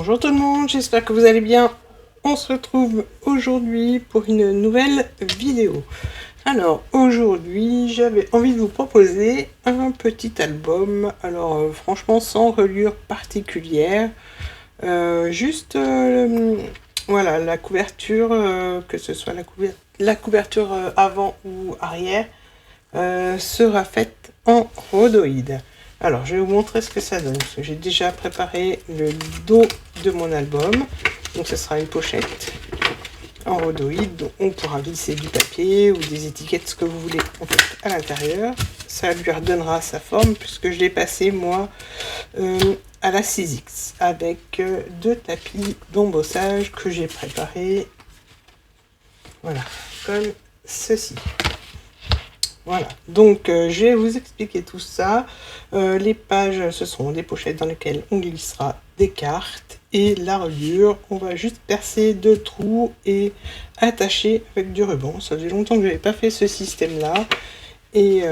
Bonjour tout le monde, j'espère que vous allez bien. On se retrouve aujourd'hui pour une nouvelle vidéo. Alors aujourd'hui j'avais envie de vous proposer un petit album. Alors franchement sans reliure particulière. Voilà, la couverture, que ce soit la couverture avant ou arrière, sera faite en rhodoïde. Alors, je vais vous montrer ce que ça donne. J'ai déjà préparé le dos de mon album. Donc, ce sera une pochette en rhodoïde. Donc, on pourra glisser du papier ou des étiquettes, ce que vous voulez, en fait, à l'intérieur. Ça lui redonnera sa forme, puisque je l'ai passé, moi, à la 6X, avec deux tapis d'embossage que j'ai préparés. Voilà, comme ceci. Voilà, donc je vais vous expliquer tout ça. Les pages, ce sont des pochettes dans lesquelles on glissera des cartes. Et la reliure, on va juste percer 2 trous et attacher avec du ruban. Ça faisait longtemps que je n'avais pas fait ce système-là. Et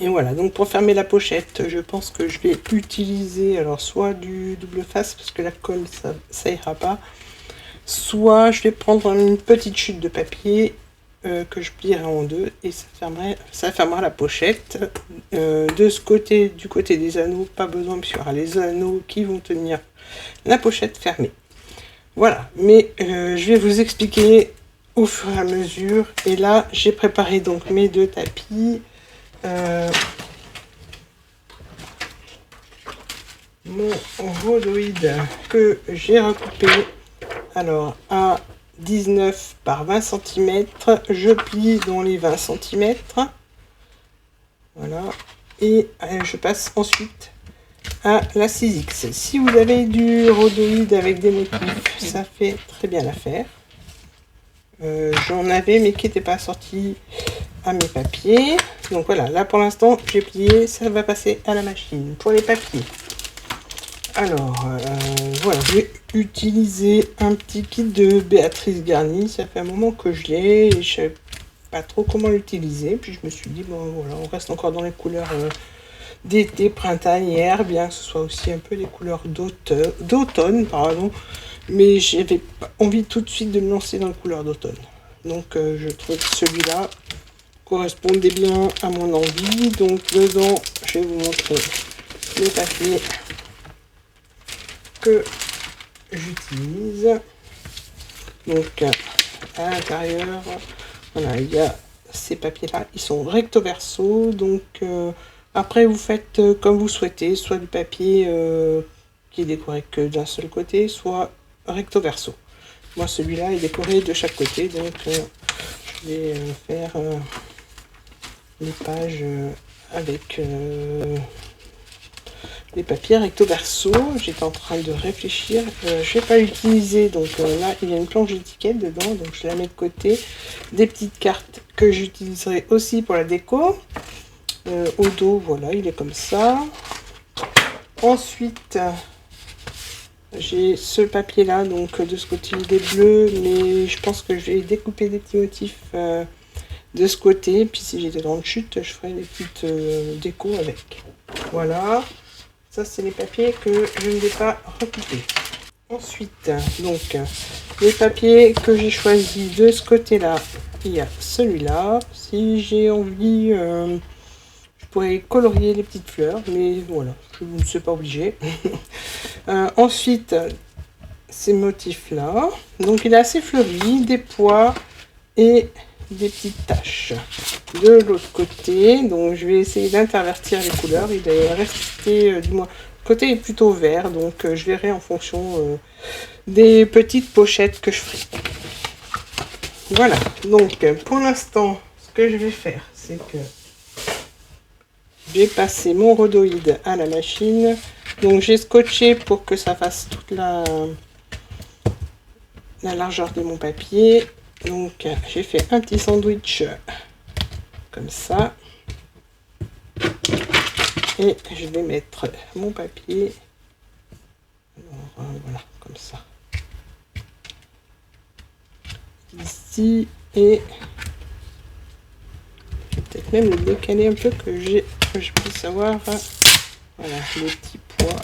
voilà, donc pour fermer la pochette, je pense que je vais utiliser alors soit du double face, parce que la colle, ça ira pas. Soit je vais prendre une petite chute de papier que je plierai en deux et ça fermera la pochette. De ce côté, du côté des anneaux, pas besoin puisqu'il y aura les anneaux qui vont tenir la pochette fermée. Voilà, mais je vais vous expliquer au fur et à mesure. Et là, j'ai préparé donc mes 2 tapis. Mon rhodoïde que j'ai recoupé alors à 19 par 20 cm, je plie dans les 20 cm, voilà, et je passe ensuite à la 6X. Si vous avez du rhodoïde avec des motifs, ça fait très bien l'affaire. J'en avais mais qui n'était pas sorti à mes papiers, donc voilà, là pour l'instant j'ai plié, ça va passer à la machine. Pour les papiers, alors, voilà, je vais utiliser un petit kit de Béatrice Garnie. Ça fait un moment que je l'ai et je ne savais pas trop comment l'utiliser. Puis je me suis dit, bon voilà, on reste encore dans les couleurs d'été, printanière, bien que ce soit aussi un peu les couleurs d'automne, pardon. Mais j'avais pas envie tout de suite de me lancer dans les couleurs d'automne. Donc je trouve que celui-là correspondait bien à mon envie. Donc dedans, je vais vous montrer le papier que j'utilise. Donc à l'intérieur, voilà, il y a ces papiers là, ils sont recto verso. Donc après vous faites comme vous souhaitez, soit du papier qui est décoré que d'un seul côté, soit recto verso. Moi celui-là est décoré de chaque côté, donc je vais faire les pages avec les papiers recto verso. J'étais en train de réfléchir, je vais pas l'utiliser, donc là il y a une planche d'étiquette dedans, donc je la mets de côté. Des petites cartes que j'utiliserai aussi pour la déco. Au dos, voilà, il est comme ça. Ensuite j'ai ce papier là, donc de ce côté il est bleu, mais je pense que je vais découper des petits motifs de ce côté, puis si j'ai des grandes chutes je ferai des petites décos avec. Voilà. Ça, c'est les papiers que je ne vais pas recouper. Ensuite, donc, les papiers que j'ai choisis de ce côté-là, il y a celui-là. Si j'ai envie, je pourrais colorier les petites fleurs, mais voilà, je ne suis pas obligée. Ensuite, ces motifs-là. Donc, il est assez fleuri, des pois et des petites taches. De l'autre côté, donc je vais essayer d'intervertir les couleurs. Il est resté, du moins, le côté est plutôt vert, donc je verrai en fonction des petites pochettes que je ferai. Voilà, donc pour l'instant, ce que je vais faire, c'est que je vais passer mon rhodoïde à la machine. Donc j'ai scotché pour que ça fasse toute la largeur de mon papier. Donc j'ai fait un petit sandwich comme ça. Et je vais mettre mon papier. Alors, voilà, comme ça. Ici. Et je vais peut-être même le décaler un peu que je puisse avoir voilà, les petits pois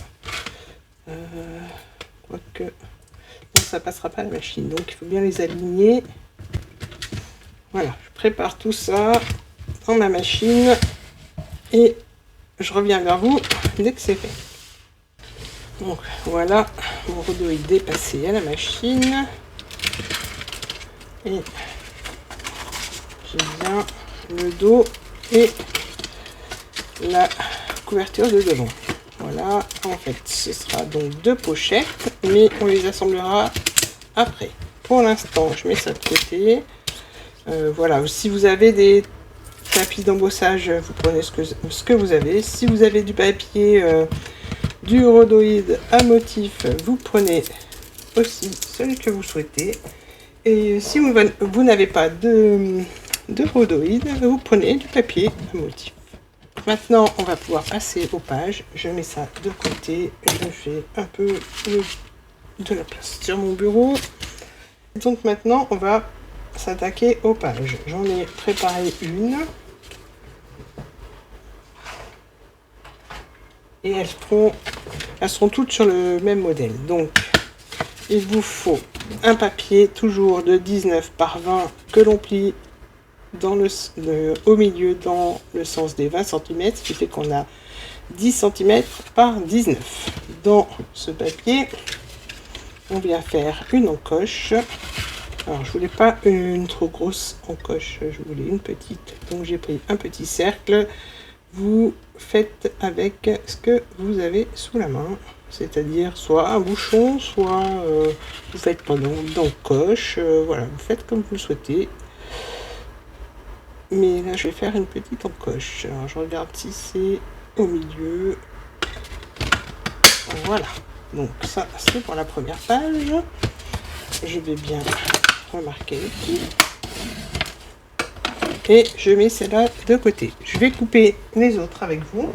Quoique, non, ça passera pas à la machine, donc il faut bien les aligner. Voilà, je prépare tout ça dans ma machine et je reviens vers vous dès que c'est fait. Donc voilà, mon rhodoïde est passé à la machine et j'ai bien le dos et la couverture de devant. Voilà, en fait ce sera donc 2 pochettes, mais on les assemblera après. Pour l'instant, je mets ça de côté. Voilà, si vous avez des tapis d'embossage, vous prenez ce que vous avez. Si vous avez du papier, du rhodoïde à motif, vous prenez aussi celui que vous souhaitez. Et si vous n'avez pas de rhodoïde, vous prenez du papier à motif. Maintenant, on va pouvoir passer aux pages. Je mets ça de côté. Je fais un peu de la place sur mon bureau. Donc maintenant, on va s'attaquer aux pages. J'en ai préparé une. Et elles seront toutes sur le même modèle. Donc, il vous faut un papier toujours de 19 par 20 que l'on plie au milieu dans le sens des 20 cm, ce qui fait qu'on a 10 cm par 19. Dans ce papier, on vient faire une encoche. Alors je voulais pas une trop grosse encoche, je voulais une petite, donc j'ai pris un petit cercle. Vous faites avec ce que vous avez sous la main, c'est-à-dire soit un bouchon, soit vous faites pas d'encoche, voilà, vous faites comme vous le souhaitez. Mais là, je vais faire une petite encoche. Alors, je regarde si c'est au milieu. Voilà. Donc, ça, c'est pour la première page. Je vais bien remarquer le petit. Et je mets celle-là de côté. Je vais couper les autres avec vous.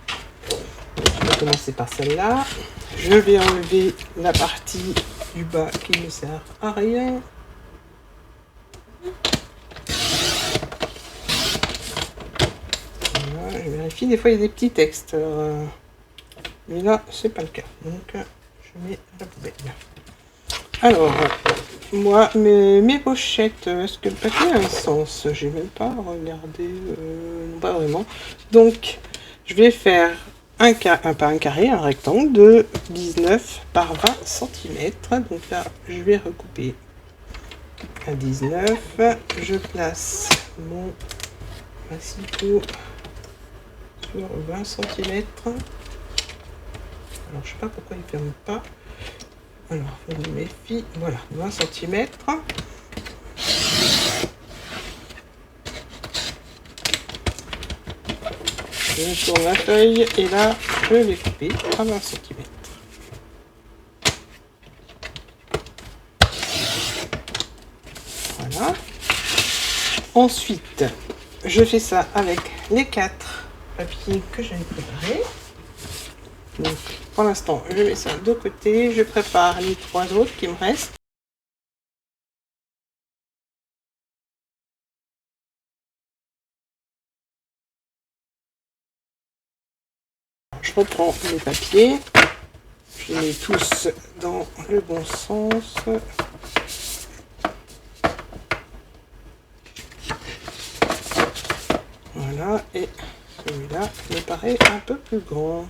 Je vais commencer par celle-là. Je vais enlever la partie du bas qui ne sert à rien. Je vérifie, des fois il y a des petits textes, mais là c'est pas le cas, donc je mets à la poubelle. Alors, moi, mes pochettes, est-ce que le papier a un sens? J'ai même pas regardé, non, pas vraiment. Donc, je vais faire pas un carré, un rectangle de 19 par 20 cm. Donc là, je vais recouper à 19. Je place mon massicot sur 20 cm. Alors, je sais pas pourquoi il ne ferme pas. Alors, je me méfie. Voilà, 20 cm. Je tourne la feuille et là, je vais couper à 20 cm. Voilà. Ensuite, je fais ça avec les 4 papiers que j'avais préparés. Donc, pour l'instant, je mets ça de côté. Je prépare les 3 autres qui me restent. Je reprends les papiers. Je les mets tous dans le bon sens. Voilà, et celui-là me paraît un peu plus grand.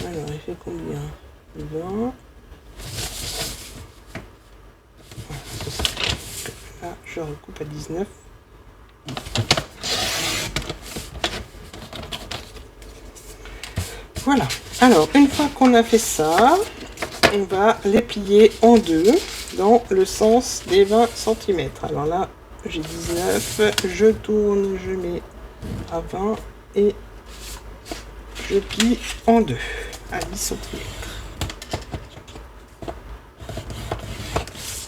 Alors, il fait combien? 20. Là, je recoupe à 19. Voilà. Alors, une fois qu'on a fait ça, on va les plier en deux dans le sens des 20 cm. Alors là, j'ai 19, je tourne, je mets à 20 et je plie en deux à 10 cm.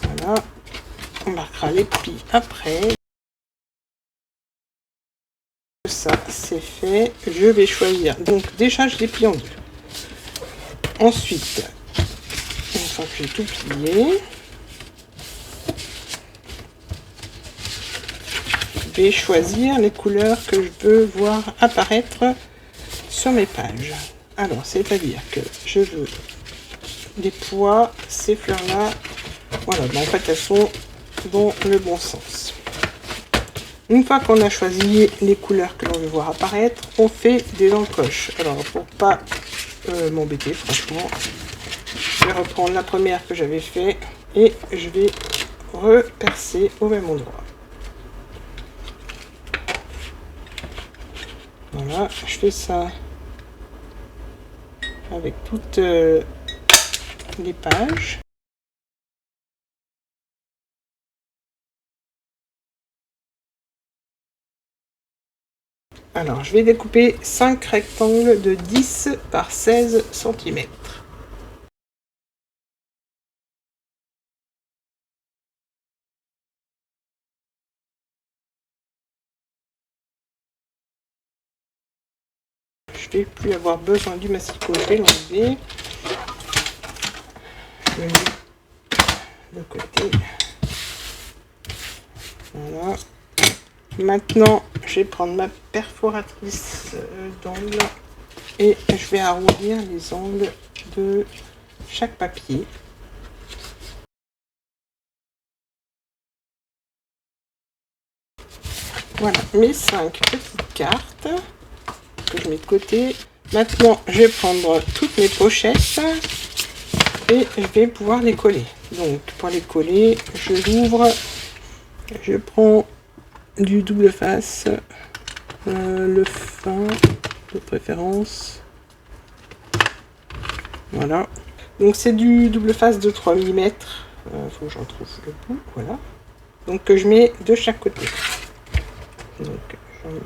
Voilà, on marquera les plis après. Ça c'est fait, je vais choisir. Donc déjà je les plie en deux. Ensuite, une fois que j'ai tout plié, je vais choisir les couleurs que je veux voir apparaître sur mes pages. Alors, c'est-à-dire que je veux des poids, ces fleurs-là, voilà, en fait, elles sont dans le bon sens. Une fois qu'on a choisi les couleurs que l'on veut voir apparaître, on fait des encoches. Alors, pour pas m'embêter, franchement, je vais reprendre la première que j'avais fait et je vais repercer au même endroit. Voilà, je fais ça avec toutes les pages. Alors, je vais découper 5 rectangles de 10 par 16 cm. Je vais plus avoir besoin du massicot, je vais l'enlever. Je mets de côté. Voilà. Maintenant, je vais prendre ma perforatrice d'angle et je vais arrondir les angles de chaque papier. Voilà mes 5 petites cartes que je mets de côté. Maintenant, je vais prendre toutes mes pochettes et je vais pouvoir les coller. Donc, pour les coller, je l'ouvre, je prends du double face, le fin de préférence. Voilà. Donc, c'est du double face de 3 mm. Faut que j'en trouve le bout. Voilà. Donc, que je mets de chaque côté. Donc, j'en mets.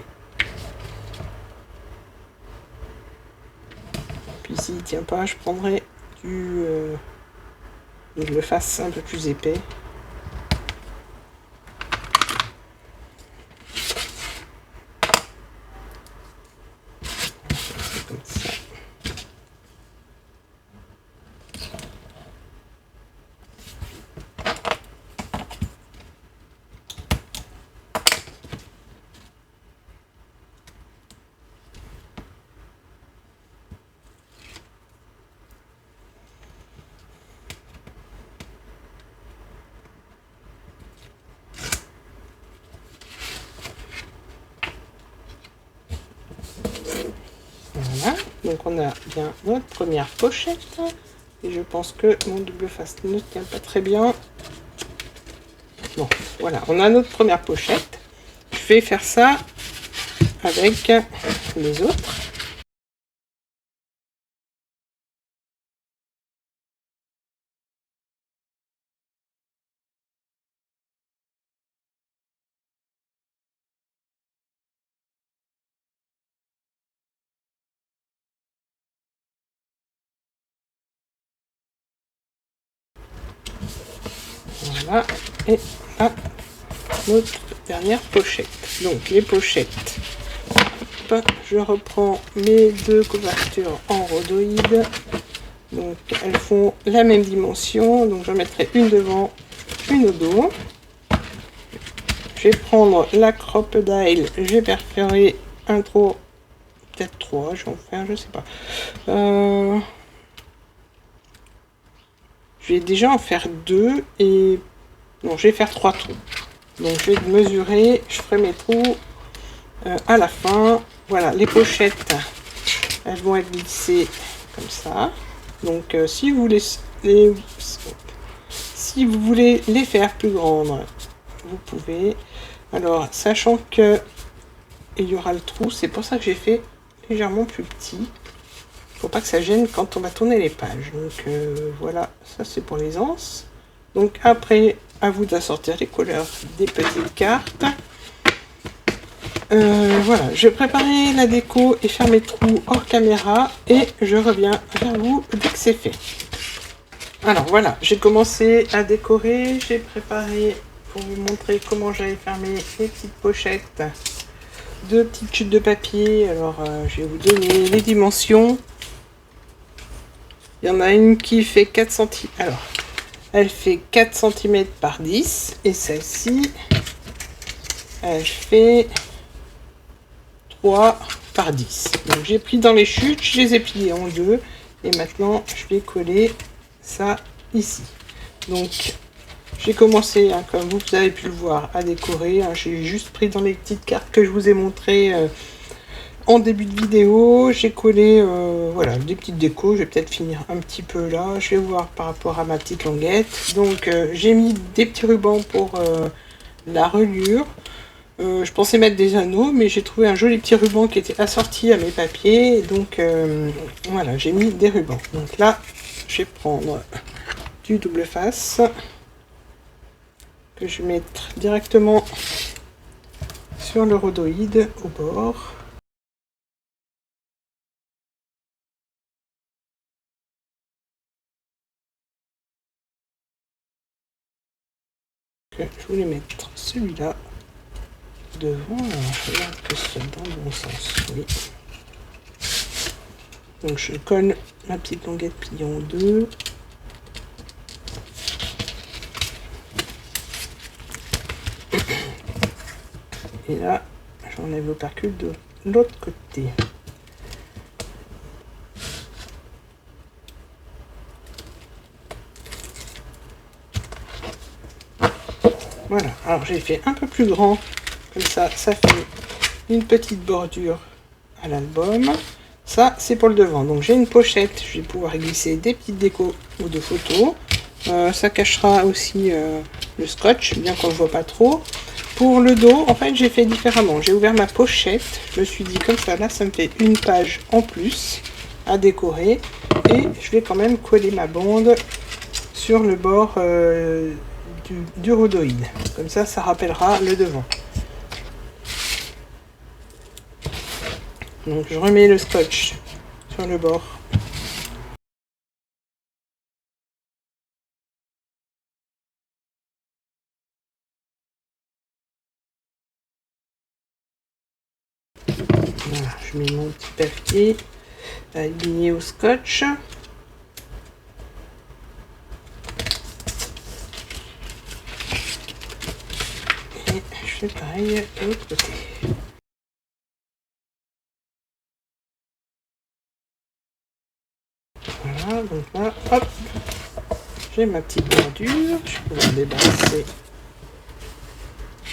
Puis s'il ne tient pas, je prendrai du double face un peu plus épais. C'est comme ça. Voilà, donc on a bien notre première pochette et je pense que mon double face ne tient pas très bien. Bon, voilà, on a notre première pochette. Je vais faire ça avec les autres. Voilà, et là, notre dernière pochette. Donc les pochettes, hop, je reprends mes deux couvertures en rhodoïde. Donc elles font la même dimension, donc j'en mettrai une devant, une au dos. Je vais prendre la crocodile, je vais perforer un trou, peut-être 3, je vais en faire, je sais pas. Je vais déjà en faire 2 et non, je vais faire 3 trous. Donc je vais mesurer, je ferai mes trous à la fin. Voilà, les pochettes, elles vont être glissées comme ça. Donc si vous voulez les faire plus grandes, vous pouvez. Alors, sachant que il y aura le trou, c'est pour ça que j'ai fait légèrement plus petit. Faut pas que ça gêne quand on va tourner les pages. Donc voilà, ça c'est pour les anses. Donc après, à vous d'assortir les couleurs des petites cartes. Voilà, je vais préparer la déco et faire mes trous hors caméra et je reviens vers vous dès que c'est fait. Alors voilà, j'ai commencé à décorer, j'ai préparé pour vous montrer comment j'allais faire mes petites pochettes. 2 petites chutes de papier, alors je vais vous donner les dimensions. Il y en a une qui fait 4 cm. Alors, elle fait 4 cm par 10 et celle-ci, elle fait 3 par 10. Donc j'ai pris dans les chutes, je les ai pliés en deux. Et maintenant, je vais coller ça ici. Donc j'ai commencé, hein, comme vous avez pu le voir, à décorer. Hein. J'ai juste pris dans les petites cartes que je vous ai montrées en début de vidéo. J'ai collé voilà, des petites décos. Je vais peut-être finir un petit peu là. Je vais voir par rapport à ma petite languette. Donc j'ai mis des petits rubans pour la reliure. Je pensais mettre des anneaux, mais j'ai trouvé un joli petit ruban qui était assorti à mes papiers. Donc voilà, j'ai mis des rubans. Donc là, je vais prendre du double face que je vais mettre directement sur le rhodoïde au bord. Je voulais mettre celui-là devant. Alors, je regarde que ce soit dans le bon sens. Oui. Donc je colle ma petite languette pliée en deux. Et là, j'enlève l'opercule de l'autre côté. Voilà, alors j'ai fait un peu plus grand, comme ça fait une petite bordure à l'album. Ça, c'est pour le devant. Donc j'ai une pochette, je vais pouvoir glisser des petites décos ou de photos. Ça cachera aussi le scotch, bien qu'on ne voit pas trop. Pour le dos, en fait, j'ai fait différemment. J'ai ouvert ma pochette, je me suis dit comme ça, là, ça me fait une page en plus à décorer. Et je vais quand même coller ma bande sur le bord du rhodoïde. Comme ça rappellera le devant. Donc je remets le scotch sur le bord. Voilà, je mets mon petit papier aligné au scotch. Et je fais pareil de l'autre côté. Voilà, donc là, hop, j'ai ma petite bordure. Je peux pouvoir débarrasser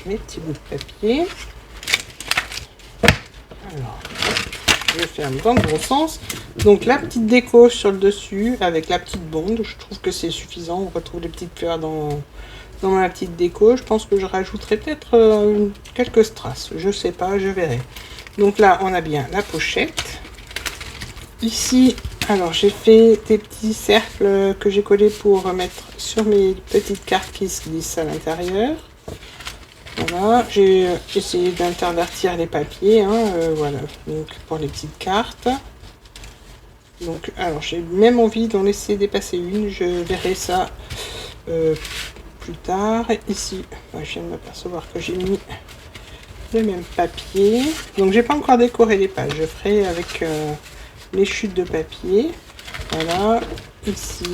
mes petits bouts de papier. Alors, je vais faire dans le bon sens. Donc la petite déco sur le dessus avec la petite bande, je trouve que c'est suffisant. On retrouve les petites fleurs dans ma petite déco. Je pense que je rajouterai peut-être quelques strass. Je sais pas, je verrai. Donc là, on a bien la pochette. Ici, alors j'ai fait des petits cercles que j'ai collés pour mettre sur mes petites cartes qui se glissent à l'intérieur. Voilà, j'ai essayé d'intervertir les papiers, hein, voilà, donc pour les petites cartes. Donc, alors j'ai même envie d'en laisser dépasser une, je verrai ça plus tard. Ici, je viens de m'apercevoir que j'ai mis le même papier. Donc j'ai pas encore décoré les pages, je ferai avec les chutes de papier. Voilà, ici.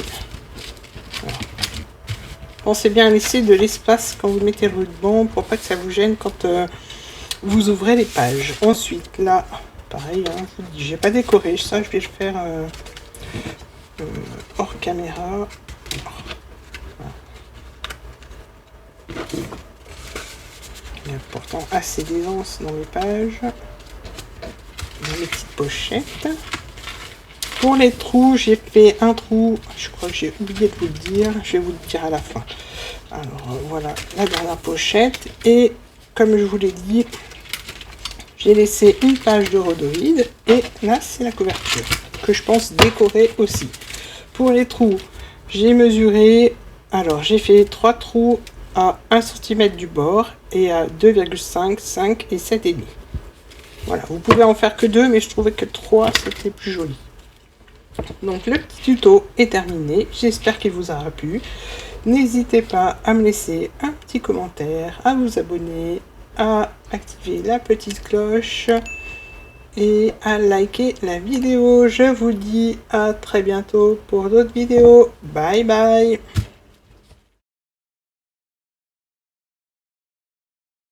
Voilà. Pensez bien à laisser de l'espace quand vous mettez le ruban pour pas que ça vous gêne quand vous ouvrez les pages. Ensuite, là, pareil, hein, je vous dis, j'ai pas décoré ça, je vais le faire hors caméra. Il y a pourtant assez d'aisance dans les pages, dans les petites pochettes. Pour les trous, j'ai fait un trou, je crois que j'ai oublié de vous le dire, je vais vous le dire à la fin. Alors voilà la dernière pochette, et comme je vous l'ai dit, j'ai laissé une page de rhodoïde, et là c'est la couverture, que je pense décorer aussi. Pour les trous, j'ai mesuré, alors j'ai fait 3 trous à 1 cm du bord, et à 2,5, 5 et 7,5. Voilà, vous pouvez en faire que 2, mais je trouvais que 3 c'était plus joli. Donc le petit tuto est terminé, j'espère qu'il vous aura plu. N'hésitez pas à me laisser un petit commentaire, à vous abonner, à activer la petite cloche et à liker la vidéo. Je vous dis à très bientôt pour d'autres vidéos. Bye bye.